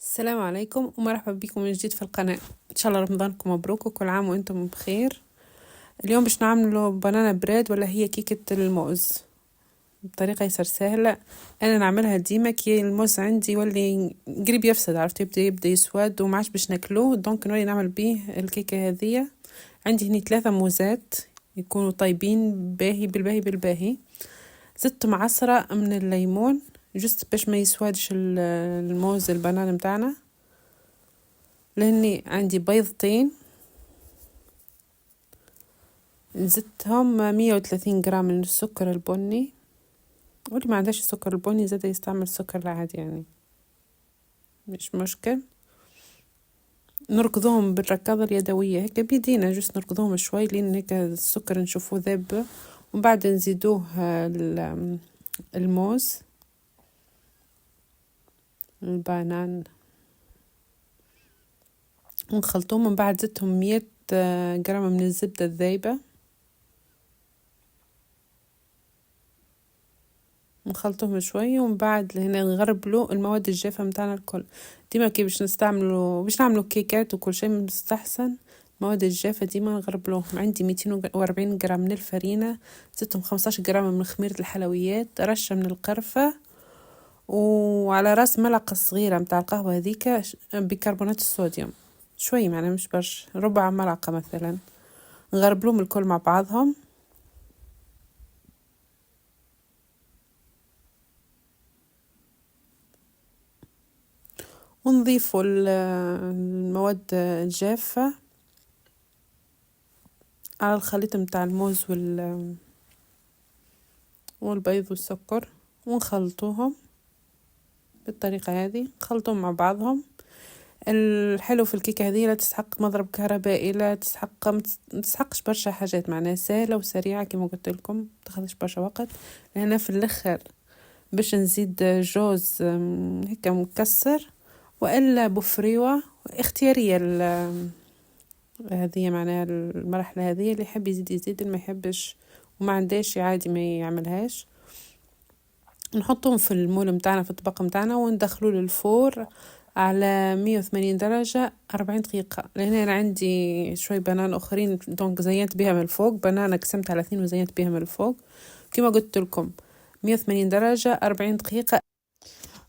السلام عليكم ومرحبا بكم من جديد في القناة. إن شاء الله رمضانكم مبروك وكل عام وأنتم بخير. اليوم باش نعملوا بنانا بريد ولا هي كيكة الموز بطريقة يسر سهلة. أنا نعملها ديما كي الموز عندي يولي قريب يفسد، عرفت، يبدأ يسود ومعاش باش ناكلوه، دونك نولي نعمل بيه الكيكة هذية. عندي هني 3 موزات يكونوا طيبين باهي بالباهي. زدت معصرة من الليمون جست باش ما يسودش الموز البنان متاعنا. لاني عندي بيضتين زدتهم 130 جرام من السكر البني، واللي ما عندهاش السكر البني زاد يستعمل السكر العادي، يعني مش مشكل. نركضوهم بالركاضة اليدوية هيك بيدينا، جست نركضوهم شوي لين هيك السكر نشوفوه ذاب، ومن بعد نزيدوه الموز البنان ونخلطوهم. من بعد زدتهم 100 جرام من الزبدة الذايبة نخلطهم شوي، ومن بعد هنا نغربلو المواد الجافة متاعنا الكل. ديما كي باش نعملو كيكات وكل شيء مستحسن المواد الجافة ديما نغربلوهم. عندي 240 جرام من الفرينة، زدتهم 15 جرام من خميرة الحلويات، رشة من القرفة، وعلى راس ملعقة صغيرة متاع القهوة هذيك بيكربونات الصوديوم شوي، معناها مش برشا، ربع ملعقة مثلا. نغربلوهم الكل مع بعضهم. ونضيفوا المواد الجافة على الخليط متاع الموز والبيض والسكر ونخلطوهم بالطريقة هذه، نخلطوهم مع بعضهم. الحلو في الكيكة هذه لا تستحق مضرب كهربائي، لا تستحقش برشا حاجات، معناها سهلة وسريعة كما قلت لكم، تاخذش برشا وقت. هنا في الاخر باش نزيد جوز هيك مكسر والا بفريوة اختيارية. هذه معناها المرحلة هذه اللي يحب يزيد اللي ما يحبش وما عندهاش عادي ما يعملهاش. نحطهم في المول متاعنا في الطبق متاعنا وندخلوه للفور على 180 درجة 40 دقيقة. لان انا عندي شوي بنان اخرين، دونك زينت بها من الفوق، بنانة قسمت على 2 وزينت بها من الفوق كما قلت لكم 180 درجة 40 دقيقة.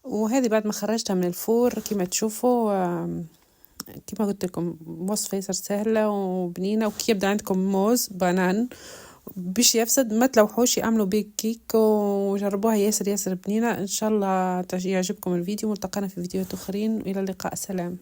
وهذه بعد ما خرجتها من الفور كما تشوفوا، كما قلت لكم وصفة يسر سهلة وبنينة. وكي يبدأ عندكم موز بنان باش يفسد ما تلوحوش، اعملوا بيه كيك وجربوها، ياسر بنينة. ان شاء الله يعجبكم الفيديو، والتقينا في فيديوهات اخرين، والى اللقاء، سلام.